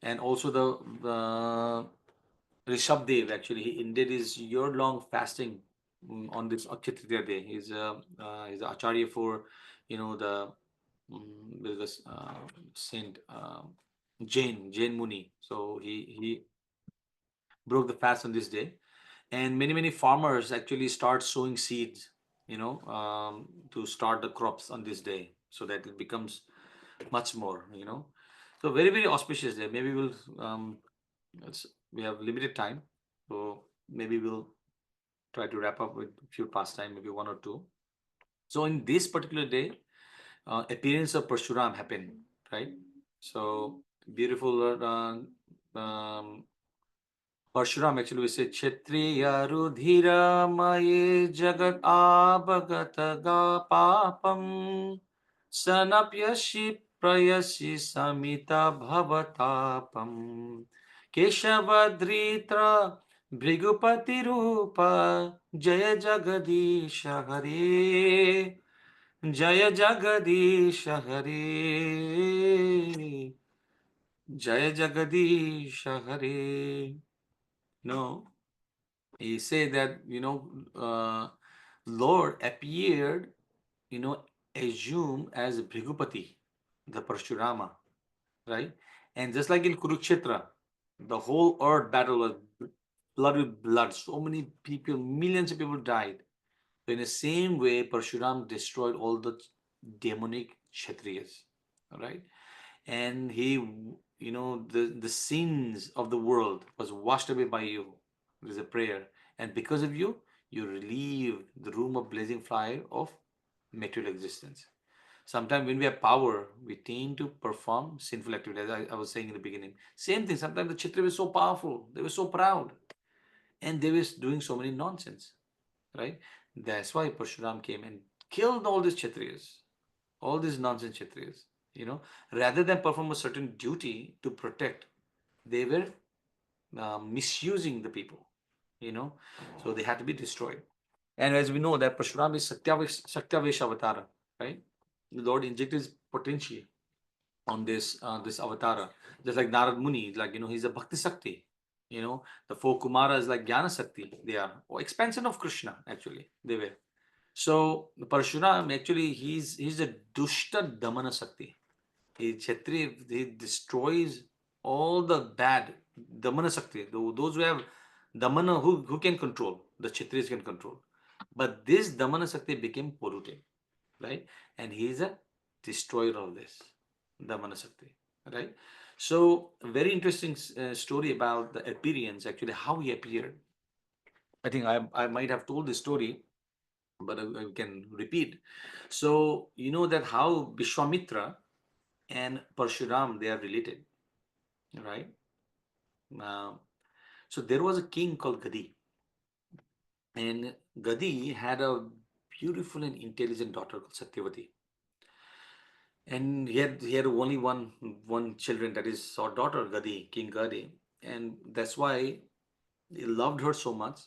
And also the Rishabdev actually he ended his year-long fasting on this Akshaya Tritiya day. He's the acharya for the this Saint Jain Muni. So he broke the fast on this day, and many farmers actually start sowing seeds, to start the crops on this day, so that it becomes much more, So very auspicious day. Maybe we have limited time, so maybe we'll try to wrap up with a few pastime, maybe one or two. So in this particular day, appearance of Parshuram happened, right? So beautiful. Parshuram actually we say Kshatriya Rudhira Maye Jagat Abhagat Ga Papam Sanapyashi Prayasi Samita Bhavatapam Keshavadritra Bhrigupati Rupa Jaya Jagadisha Hare Jaya Jagadisha Hare Jaya Jagadisha Hare. No, he said that, Lord appeared, assume as Bhrigupati, the Parashurama, right? And just like in Kurukshetra, the whole earth battle was blood with blood. So many people, millions of people died. So in the same way, Parshuram destroyed all the demonic Kshatriyas, right? And he, the sins of the world was washed away by you. There's a prayer. And because of you, you relieve the room of blazing fire of material existence. Sometimes when we have power, we tend to perform sinful activities, as I was saying in the beginning. Same thing, sometimes the Chitra was so powerful, they were so proud, and they were doing so many nonsense, right? That's why Parshuram came and killed all these Kshatriyas, all these nonsense Kshatriyas, rather than perform a certain duty to protect, they were misusing the people, so they had to be destroyed. And as we know that Parshuram is Satyavesh Avatara, right? The Lord injected his potential on this avatara, just like Narad Muni, like he's a Bhakti Sakti. The four Kumaras like Jnana Sakti, they are expansion of Krishna, actually, they were. So Parshuram actually he's a Dushta Damana Sakti. He destroys all the bad Damana Sakti. Those who have Damana, who can control, the Kshatriyas can control. But this Damana Sakti became polluted. right? And he is a destroyer of this, the Manasakti, right? So, very interesting story about the appearance, actually, how he appeared. I think I might have told this story, but I can repeat. So, you know that how Vishwamitra and Parshuram, they are related, right? Uh, so, there was a king called Gadi, and Gadi had a beautiful and intelligent daughter called Satyavati. And he had only one children, that is our daughter Gadi, King Gadi, and that's why he loved her so much.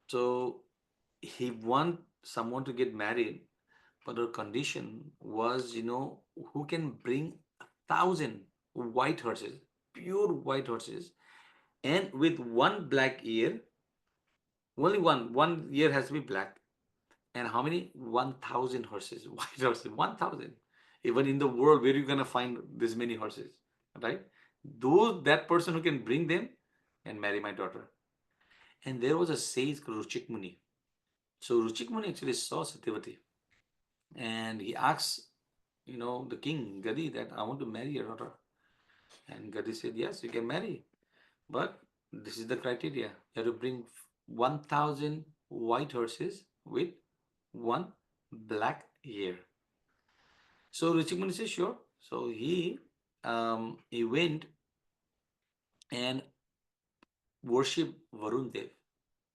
So he want someone to get married, but her condition was, who can bring 1,000 white horses, pure white horses, and with one black ear, only one ear has to be black, and how many? 1,000 horses, white horses, 1,000. Even in the world, where you gonna find this many horses, right? That person who can bring them and marry my daughter. And there was a sage called Ruchik Muni. So Ruchik Muni actually saw Satyavati, and he asked, the king Gadi, that I want to marry your daughter. And Gadi said, yes, you can marry, but this is the criteria. You have to bring 1,000 white horses with one black ear. So Ruchimuni says, sure. So he went and worshipped Varun Dev,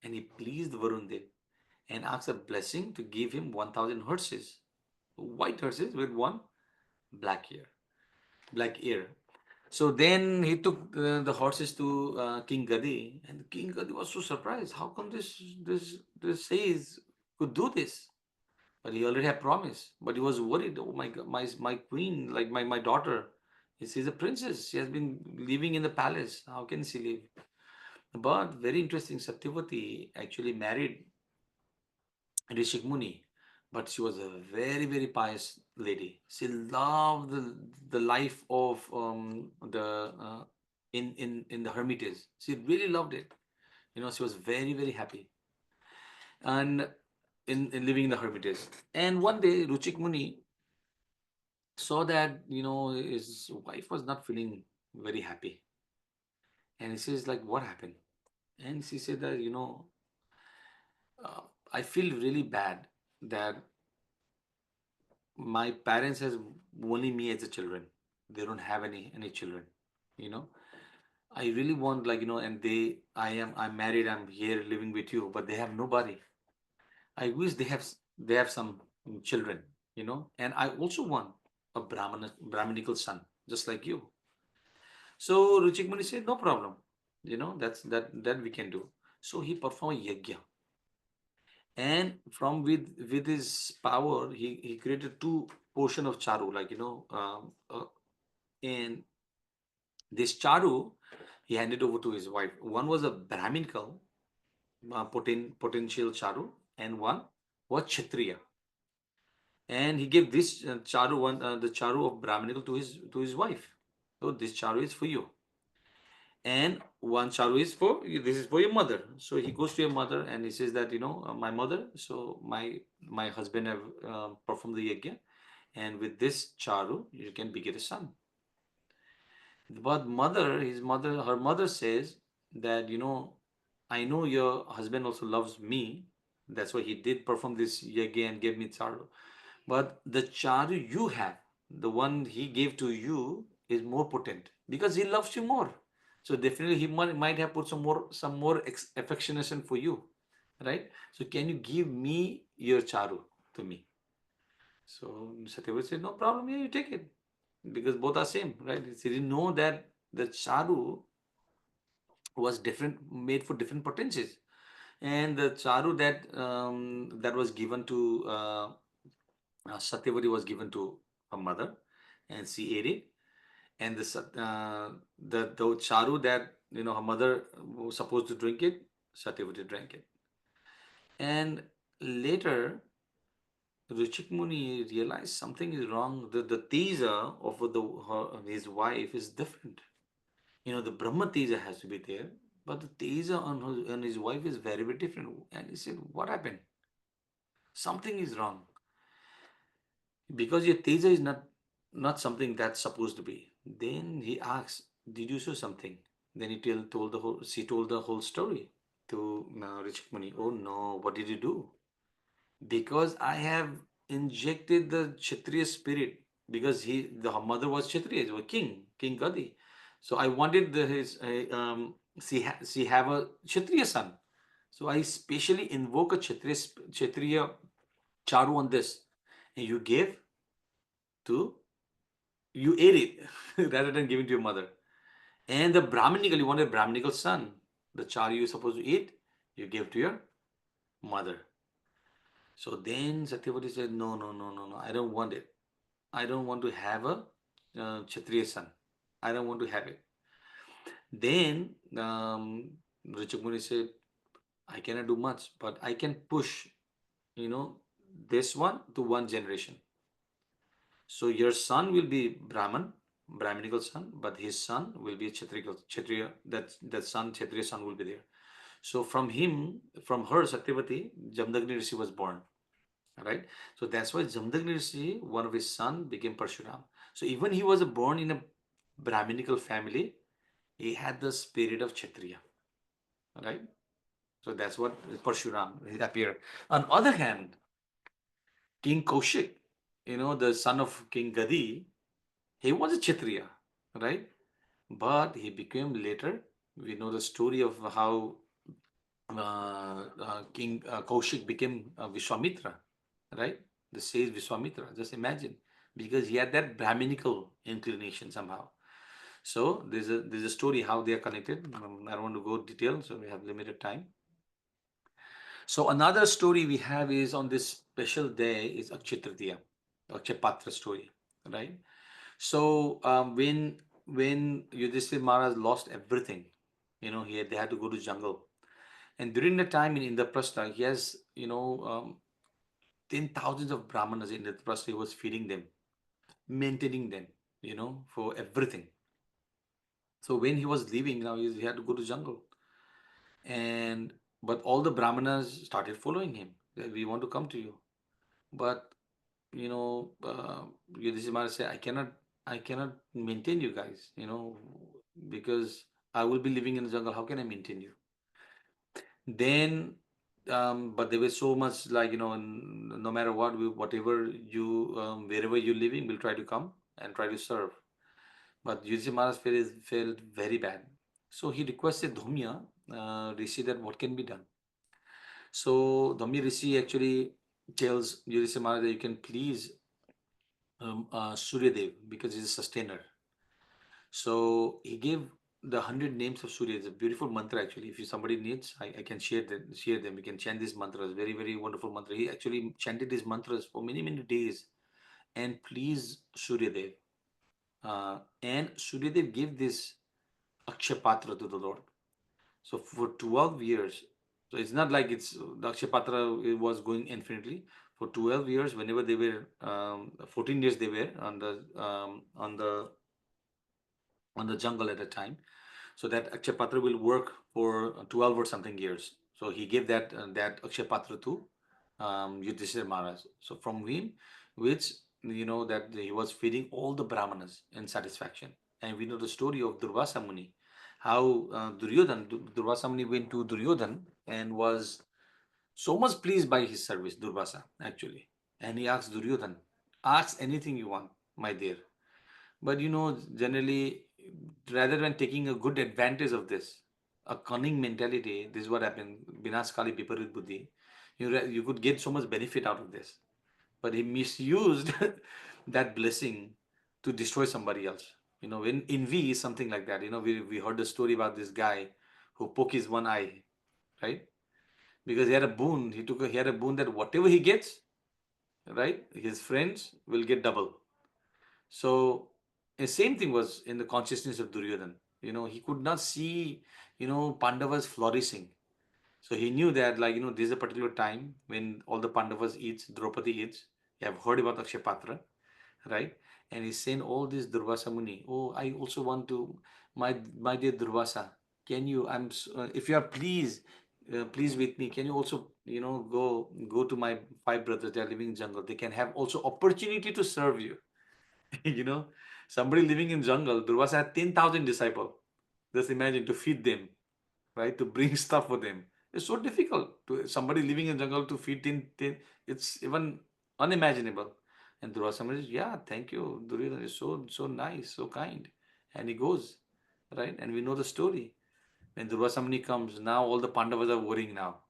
and he pleased Varun Dev and asked a blessing to give him 1,000 horses, white horses with one black ear. Black ear. So then he took the horses to King Gadi, and King Gadi was so surprised. How come this sage could do this? But he already had promised. But he was worried. Oh my God, my queen, like my daughter, she's a princess. She has been living in the palace. How can she live? But very interesting, Satyavati actually married Rishik Muni, but she was a very very pious lady. She loved the life of in the hermitage. She really loved it. She was very very happy and in living in the hermitage. And one day, Ruchik Muni saw that his wife was not feeling very happy, and he says, like, what happened? And she said that, uh, I feel really bad that my parents has only me as a children. They don't have any children, you know I really want, like, and I'm married, I'm here living with you, but they have nobody. I wish they have some children, and I also want a brahmanical son, just like you. So Ruchik Muni said, no problem. That we can do. So he performed yajna. And from with his power, he created two portion of charu, like, and this charu he handed over to his wife. One was a brahminical potential charu, and one was kshatriya. And he gave this charu one, the charu of brahminical, to his wife. So this charu is for you, and one charu is for you. This is for your mother. So he goes to your mother and he says that, my mother, so my husband have performed the yajna, and with this charu you can beget a son. But her mother says that, I know your husband also loves me. That's why he did perform this yajna and gave me charu. But the charu you have, the one he gave to you, is more potent because he loves you more. So definitely he might have put some more affectionation for you, right? So can you give me your charu to me? So Satyavati said, no problem, yeah, you take it, because both are same, right? He didn't know that the charu was different, made for different potencies, and the charu that was given to Satyavati was given to her mother, and she ate it. And the charu that, her mother was supposed to drink it, Satyavati drank it. And later, Ruchik Muni realized something is wrong. The teja of his wife is different. The Brahma teja has to be there, but the teja on his wife is very very different. And he said, "What happened? Something is wrong." because your teja is not something that's supposed to be. Then he asks, "Did you show something?" Then told the whole. She told the whole story to Richard Muni. Oh no, what did you do? Because I have injected the Kshatriya spirit, because the her mother was Kshatriya, he was King Gadi. So I wanted she have a Kshatriya son. So I specially invoke a Kshatriya charu on this, and to you ate it rather than giving to your mother. And the Brahminical, you want a Brahminical son. The charu you're supposed to eat, you give to your mother. So then Satyavati said, no, no, no, no, no, I don't want it. I don't want to have a Kshatriya son. I don't want to have it. Then Richamuni said, I cannot do much, but I can push, you know, this one to one generation. So your son will be Brahminical son, but his son will be a Kshatriya, that son, Kshatriya son will be there. So from her, Satyavati, Jamdagni Rishi was born. Right? So that's why Jamdagni Rishi, one of his son, became Parshuram. So even he was born in a Brahminical family, he had the spirit of Kshatriya. Right? So that's what Parshuram appeared. On the other hand, King Kaushik, the son of King Gadi, he was a Kshatriya, right? But he became later, we know the story of how King Kaushik became Vishwamitra, right? The sage Vishwamitra, just imagine, because he had that Brahminical inclination somehow. So there's a story how they are connected. I don't want to go detail, so we have limited time. So another story we have is on this special day is Akshaya Tritiya, Akshaya Patra story, right? So when Yudhishthir Maharaj lost everything, they had to go to jungle, and during the time in Indraprastha, he has 10,000s of brahmanas in Indraprastha. He was feeding them, maintaining them, for everything. So when he was leaving, now he had to go to jungle, and but all the brahmanas started following him. We want to come to you, but Yudhishthira Maharaj said, I cannot maintain you guys, because I will be living in the jungle. How can I maintain you? Then, but there was so much like, no matter what, whatever you, wherever you're living, we'll try to come and try to serve. But Yudhishthira Maharaj felt very bad. So he requested Dhaumya Rishi that what can be done. So Dhaumya Rishi actually tells Yudhishthira Maharaj that you can please Surya Dev, because he's a sustainer. So he gave the 100 names of Surya. It's a beautiful mantra actually. If somebody needs, I can share them. Share them. We can chant these mantras. Very very wonderful mantra. He actually chanted these mantras for many many days, and please Surya Dev. And Surya Dev gave this Akshaya Patra to the Lord. So for 12 years, so it's not like it's the Akshaya Patra it was going infinitely. For 12 years, whenever they were, 14 years they were on the jungle at a time. So that Akshaya Patra will work for 12 or something years. So he gave that Akshaya Patra to Yudhishthira Maharaj. So from him, which that he was feeding all the Brahmanas in satisfaction. And we know the story of Durvasa Muni, how Durvasa Muni went to Duryodhan and was so much pleased by his service, Durvasa actually. And he asked Duryodhan, ask anything you want, my dear. But generally, rather than taking a good advantage of this, a cunning mentality, this is what happened. Binaskali Viparit Buddhi. You could get so much benefit out of this. But he misused that blessing to destroy somebody else. When envy is something like that. We heard the story about this guy who poked his one eye, right? Because he had a boon. He had a boon that whatever he gets, right, his friends will get double. So the same thing was in the consciousness of Duryodhan. He could not see, Pandavas flourishing. So he knew that, like, there's a particular time when all the Pandavas eats, Draupadi eats. You have heard about Akshaya Patra, right? And he's saying all this Durvasa Muni. Oh, I also want to, my dear Durvasa, can you, if you are pleased, please with me, can you also, go to my five brothers, they are living in jungle, they can have also opportunity to serve you. you know Somebody living in jungle, Durvasa had 10,000 disciples. Just imagine, to feed them, right, to bring stuff for them. It's so difficult to somebody living in jungle to feed 10. It's even unimaginable. And Durvasa says, yeah, thank you, Duryodhana is so nice, so kind. And he goes, right, and we know the story. When Durvasa Muni comes, now all the Pandavas are worrying now,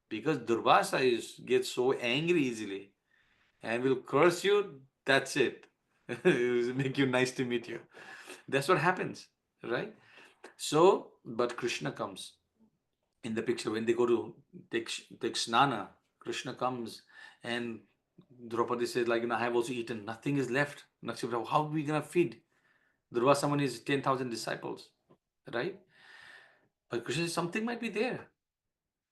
because Durvasa is gets so angry easily and will curse you. That's it. It will make you nice to meet you. That's what happens, right? So, but Krishna comes in the picture when they go to take snana. Krishna comes and Draupadi says, like, I have also eaten. Nothing is left. Nakshi, how are we gonna feed? Durvasa Muni is 10,000 disciples, right? But Krishna says something might be there.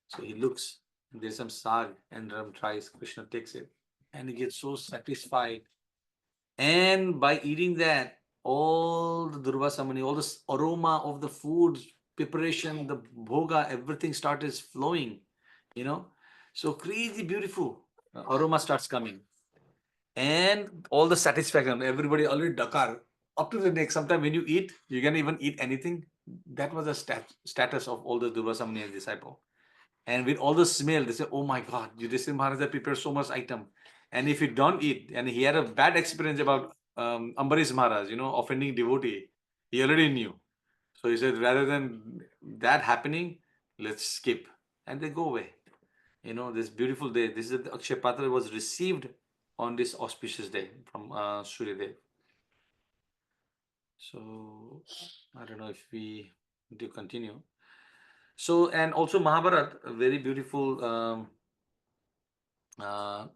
So he looks, there's some sag, and Ram tries. Krishna takes it, and he gets so satisfied. And by eating that, all the Durvasa Muni, all this aroma of the food preparation, the bhoga, everything starts flowing, you know. So crazy beautiful aroma starts coming. And all the satisfaction, everybody already dakar. Up to the next, sometime when you eat, you can even eat anything. That was the status of all the Durvasa Muni and disciple. And with all the smell, they say, oh my God, Yudhishthira Maharaj prepared so much item. And if you don't eat, and he had a bad experience about Ambarish Maharaj, offending devotee, he already knew. So he said, rather than that happening, let's skip. And they go away. This beautiful day, this is the Akshaya Patra was received on this auspicious day from Surya Dev. So I don't know if we do continue. So, and also Mahabharata, a very beautiful uh,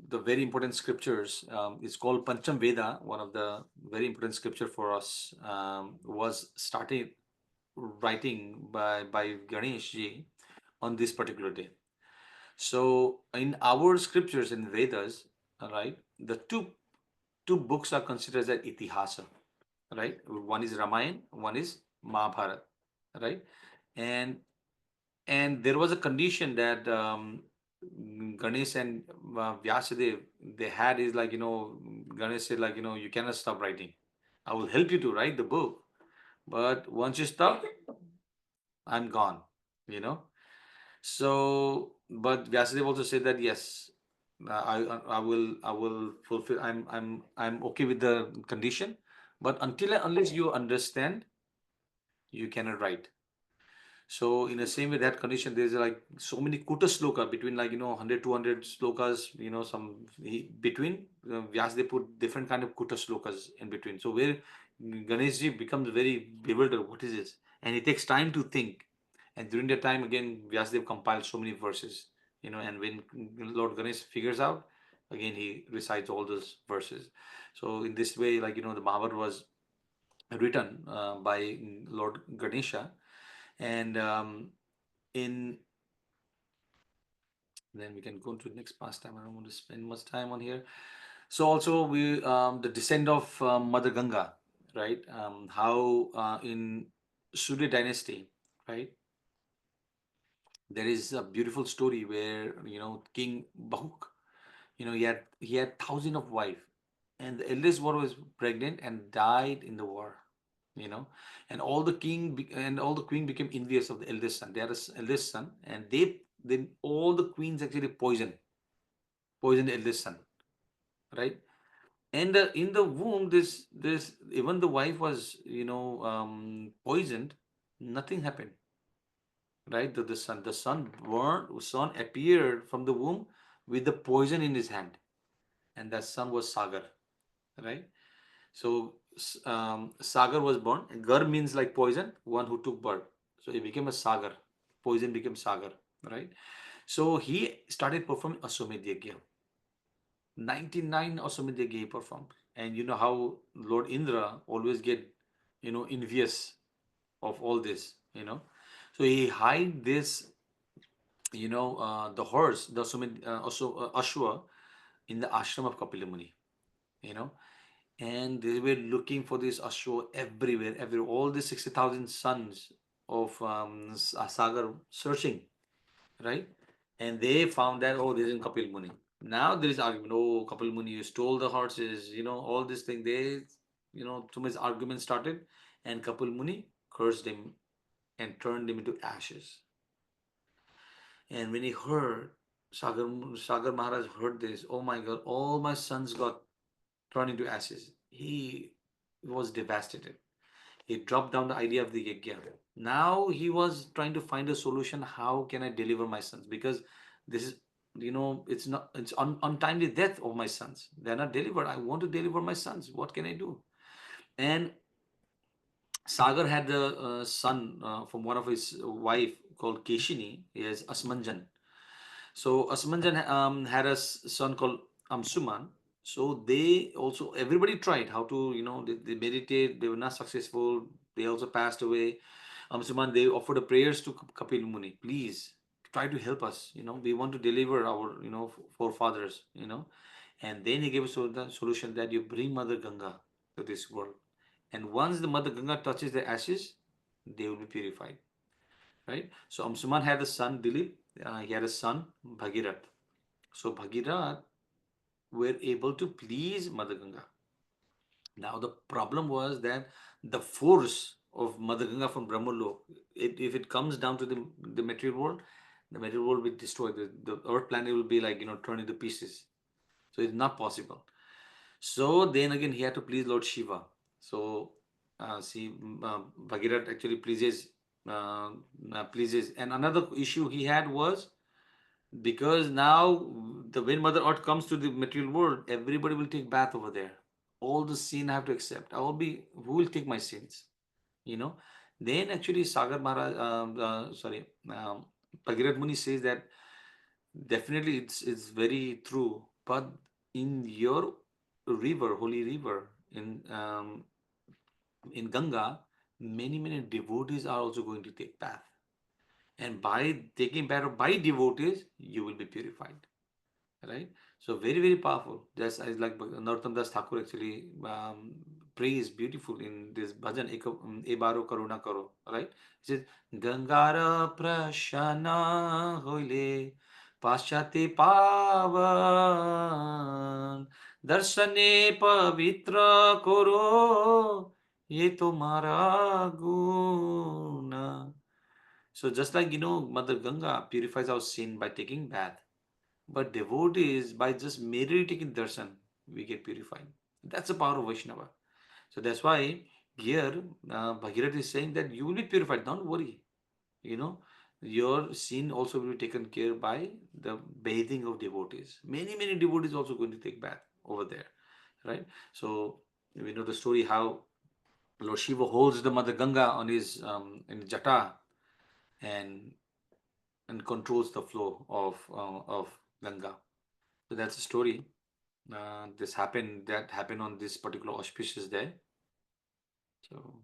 the very important scriptures is called Pancham Veda. One of the very important scripture for us was started writing by Ganesh ji on this particular day. So in our scriptures in Vedas, right, the two books are considered as itihasa, right? One is Ramayana, one is Mahabharata, right? And and there was a condition that Ganesh and Vyasadeva they had is like Ganesh said like you cannot stop writing. I will help you to write the book, but once you stop, I'm gone. You know. So, but Vyasadeva also said that yes, I will fulfill. I'm okay with the condition, but until and unless you understand, you cannot write. So in the same way, that condition, there's like so many kuta sloka between 100, 200 slokas, between Vyas, they put different kind of kuta slokas in between. So where Ganeshji becomes very bewildered, what is this? And he takes time to think. And during that time, again, Vyasadeva compiles so many verses, and when Lord Ganesh figures out, again, he recites all those verses. So in this way, the Mahabharata was written by Lord Ganesha. And in then we can go to the next pastime. I don't want to spend much time on here. So also we the descent of Mother Ganga, right? How in Surya dynasty, right? There is a beautiful story where King Bahuk, he had thousands of wives, and the eldest one was pregnant and died in the war. you know and all the and all the queen became envious of the eldest son. They had a eldest son, and then all the queens actually poisoned the eldest son, right? And in the womb, this even the wife was poisoned. Nothing happened, right? The son appeared from the womb with the poison in his hand, and that son was Sagar, right? So Sagar was born. Gar means like poison, one who took birth. So he became a Sagar. Poison became Sagar, right? So he started performing Aswamedh Yajna. 99 Aswamedh Yajna he performed. And you know how Lord Indra always get, envious of all this, So he hide this, the horse, the Ashwa in the ashram of Kapila Muni, you know. And they were looking for this Ashwa everywhere. All the 60,000 sons of Sagar searching. right? And they found that, oh, this is Kapil Muni. Now there is argument. Oh, Kapil Muni, you stole the horses. All this thing. Too much argument started, and Kapil Muni cursed him and turned him into ashes. And when he heard, Sagar Maharaj heard this, oh my God, all my sons got turned into ashes. He was devastated. He dropped down the idea of the yajna. Now he was trying to find a solution. How can I deliver my sons? Because this is, it's untimely death of my sons. They're not delivered. I want to deliver my sons. What can I do? And Sagar had a son from one of his wife called Keshini. He has Asmanjan. So Asmanjan had a son called Amsuman. So they also, everybody tried how to, they meditate. They were not successful. They also passed away. Amsuman, they offered a prayers to Kapil Muni. Please try to help us. We want to deliver our, forefathers. And then he gave us the solution that you bring Mother Ganga to this world. And once the Mother Ganga touches the ashes, they will be purified. Right? So Amsuman had a son, Dilip. He had a son, Bhagirath. So Bhagirath were able to please Mother Ganga. Now the problem was that the force of Mother Ganga from Brahmalok, if it comes down to the material world, the material world will be destroyed. The Earth planet will be like turned into pieces. So it's not possible. So then again, he had to please Lord Shiva. So see, Bhagirath actually pleases. And another issue he had was because now the when Mother Earth comes to the material world, everybody will take bath over there. All the sin I have to accept. I will be who will take my sins? You know. Then actually Sagar Maharaj, Bhagirath Muni says that definitely it's very true. But in your river, holy river, in Ganga, many devotees are also going to take bath. And by taking bath by devotees, you will be purified. Right? So very powerful. Just as like Narottam Das Thakur actually prays beautiful in this bhajan Ebaro Karuna Karo. Right? He says Gangara Prashana Hoile Paschate Pavan Darshane Pavitra Koro Ye Tomara Guna. So just like Mother Ganga purifies our sin by taking bath, but devotees, by just merely taking darshan, we get purified. That's the power of Vaishnava. So that's why here Bhagirath is saying that you will be purified. Don't worry. You know, your sin also will be taken care by the bathing of devotees. Many devotees also going to take bath over there, right? So we know the story how Lord Shiva holds the Mother Ganga on his in jata and controls the flow of Ganga. So that's the story. That happened on this particular auspicious day. So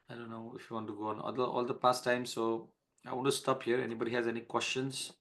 I don't know if you want to go on all the pastimes. So I want to stop here. Anybody has any questions?